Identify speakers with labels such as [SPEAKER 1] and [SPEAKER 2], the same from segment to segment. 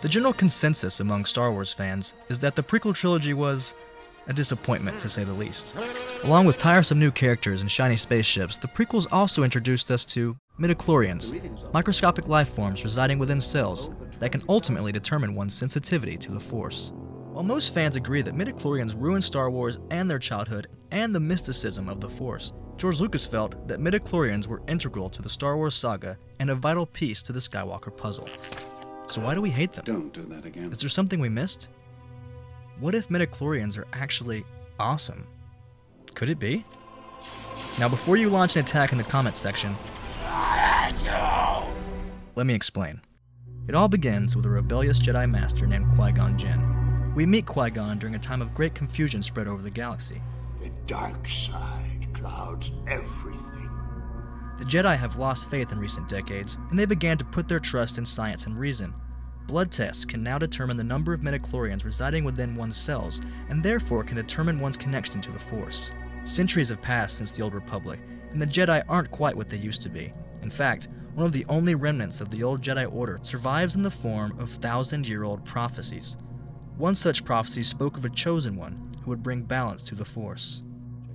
[SPEAKER 1] The general consensus among Star Wars fans is that the prequel trilogy was a disappointment, to say the least. Along with tiresome new characters and shiny spaceships, the prequels also introduced us to midichlorians, microscopic life forms residing within cells that can ultimately determine one's sensitivity to the Force. While most fans agree that midichlorians ruined Star Wars and their childhood and the mysticism of the Force, George Lucas felt that midichlorians were integral to the Star Wars saga and a vital piece to the Skywalker puzzle. So why do we hate them?
[SPEAKER 2] Don't do that again.
[SPEAKER 1] Is there something we missed? What if midichlorians are actually awesome? Could it be? Now before you launch an attack in the comment section, let me explain. It all begins with a rebellious Jedi Master named Qui Gon Jinn. We meet Qui Gon during a time of great confusion spread over the galaxy.
[SPEAKER 3] The dark side clouds everything.
[SPEAKER 1] The Jedi have lost faith in recent decades, and they began to put their trust in science and reason. Blood tests can now determine the number of midichlorians residing within one's cells, and therefore can determine one's connection to the Force. Centuries have passed since the Old Republic, and the Jedi aren't quite what they used to be. In fact, one of the only remnants of the old Jedi Order survives in the form of thousand-year-old prophecies. One such prophecy spoke of a chosen one who would bring balance to the Force.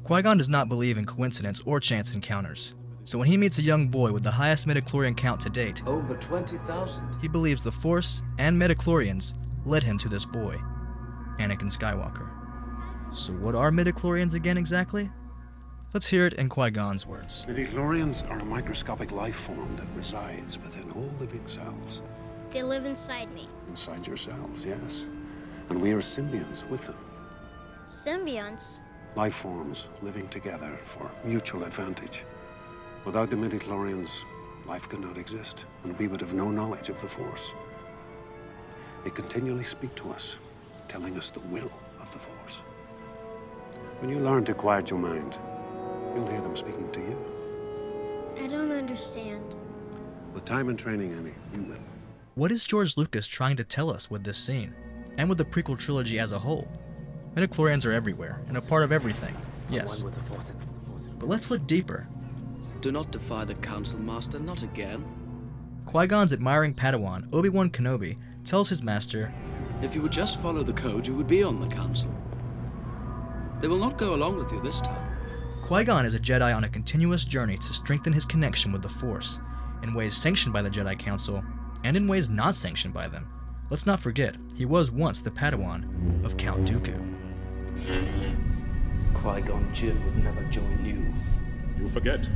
[SPEAKER 1] Qui-Gon does not believe in coincidence or chance encounters. So when he meets a young boy with the highest midichlorian count to date,
[SPEAKER 4] over 20,000,
[SPEAKER 1] he believes the Force and midichlorians led him to this boy, Anakin Skywalker. So what are midichlorians again exactly? Let's hear it in Qui-Gon's words.
[SPEAKER 2] Midichlorians are a microscopic life form that resides within all living cells.
[SPEAKER 5] They live inside me.
[SPEAKER 2] Inside your cells, yes. And we are symbionts with them.
[SPEAKER 5] Symbionts?
[SPEAKER 2] Life forms living together for mutual advantage. Without the midichlorians, life could not exist, and we would have no knowledge of the Force. They continually speak to us, telling us the will of the Force. When you learn to quiet your mind, you'll hear them speaking to you.
[SPEAKER 5] I don't understand.
[SPEAKER 2] With time and training, Annie, you will.
[SPEAKER 1] What is George Lucas trying to tell us with this scene, and with the prequel trilogy as a whole? Midichlorians are everywhere, and a part of everything, yes. But let's look deeper.
[SPEAKER 4] Do not defy the Council, Master, not again.
[SPEAKER 1] Qui-Gon's admiring Padawan, Obi-Wan Kenobi, tells his master,
[SPEAKER 4] if you would just follow the code, you would be on the Council. They will not go along with you this time.
[SPEAKER 1] Qui-Gon is a Jedi on a continuous journey to strengthen his connection with the Force, in ways sanctioned by the Jedi Council, and in ways not sanctioned by them. Let's not forget, he was once the Padawan of Count Dooku.
[SPEAKER 6] Qui Gon Jinn would never join you.
[SPEAKER 7] You forget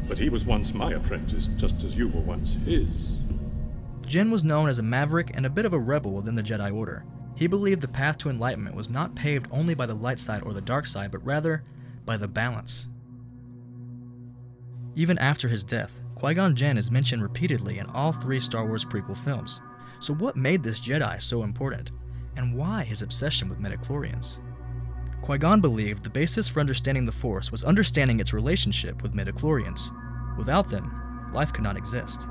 [SPEAKER 7] that he was once my apprentice, just as you were once his.
[SPEAKER 1] Jinn was known as a maverick and a bit of a rebel within the Jedi Order. He believed the path to enlightenment was not paved only by the light side or the dark side, but rather by the balance. Even after his death, Qui-Gon Jinn is mentioned repeatedly in all three Star Wars prequel films. So what made this Jedi so important? And why his obsession with midichlorians? Qui-Gon believed the basis for understanding the Force was understanding its relationship with midichlorians. Without them, life could not exist.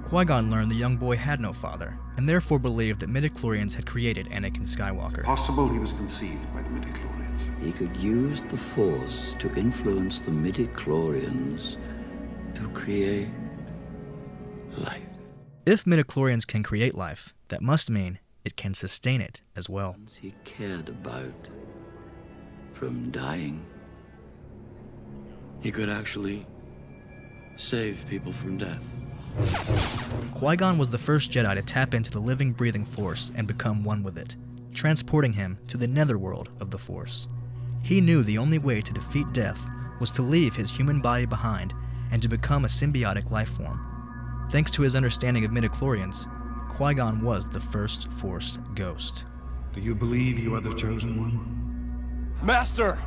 [SPEAKER 1] Qui-Gon learned the young boy had no father, and therefore believed that midichlorians had created Anakin Skywalker.
[SPEAKER 2] Possible he was conceived by the midichlorians.
[SPEAKER 3] He could use the Force to influence the midichlorians to create life.
[SPEAKER 1] If midichlorians can create life, that must mean it can sustain it as well.
[SPEAKER 3] He cared about from dying.
[SPEAKER 4] He could actually save people from death.
[SPEAKER 1] Qui-Gon was the first Jedi to tap into the living, breathing Force and become one with it, transporting him to the netherworld of the Force. He knew the only way to defeat death was to leave his human body behind and to become a symbiotic life form. Thanks to his understanding of midichlorians, Qui-Gon was the first Force ghost.
[SPEAKER 2] Do you believe you are the chosen one?
[SPEAKER 6] Master!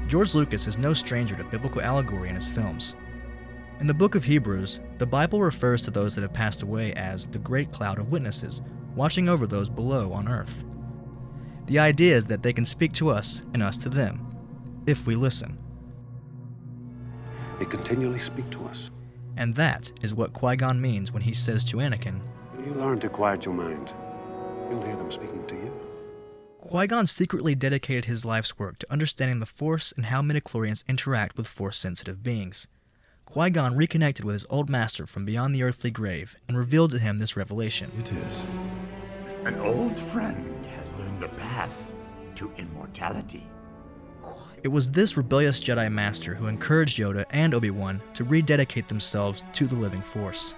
[SPEAKER 1] George Lucas is no stranger to biblical allegory in his films. In the book of Hebrews, the Bible refers to those that have passed away as the great cloud of witnesses, watching over those below on earth. The idea is that they can speak to us and us to them, if we listen.
[SPEAKER 2] They continually speak to us.
[SPEAKER 1] And that is what Qui-Gon means when he says to Anakin,
[SPEAKER 2] When you learn to quiet your mind, you'll hear them speaking to you.
[SPEAKER 1] Qui-Gon secretly dedicated his life's work to understanding the Force and how midichlorians interact with Force-sensitive beings. Qui Gon reconnected with his old master from beyond the earthly grave and revealed to him this revelation.
[SPEAKER 2] It is.
[SPEAKER 8] An old friend has learned the path to immortality.
[SPEAKER 1] It was this rebellious Jedi Master who encouraged Yoda and Obi-Wan to rededicate themselves to the living Force.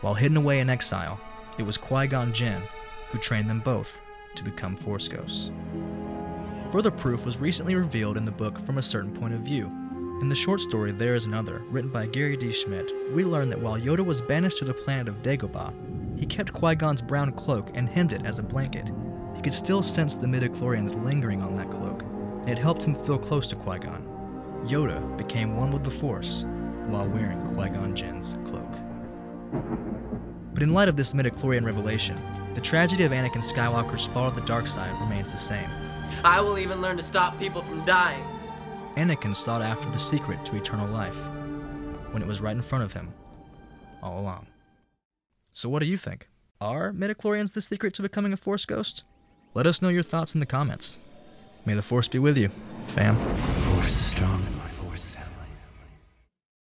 [SPEAKER 1] While hidden away in exile, it was Qui Gon Jinn who trained them both to become Force ghosts. Further proof was recently revealed in the book From a Certain Point of View. In the short story There Is Another, written by Gary D. Schmidt, we learn that while Yoda was banished to the planet of Dagobah, he kept Qui-Gon's brown cloak and hemmed it as a blanket. He could still sense the midichlorians lingering on that cloak, and it helped him feel close to Qui-Gon. Yoda became one with the Force while wearing Qui-Gon Jinn's cloak. But in light of this midichlorian revelation, the tragedy of Anakin Skywalker's fall to the dark side remains the same.
[SPEAKER 9] I will even learn to stop people from dying.
[SPEAKER 1] Anakin sought after the secret to eternal life, when it was right in front of him, all along. So what do you think? Are midichlorians the secret to becoming a Force ghost? Let us know your thoughts in the comments. May the Force be with you, fam.
[SPEAKER 3] The Force is strong.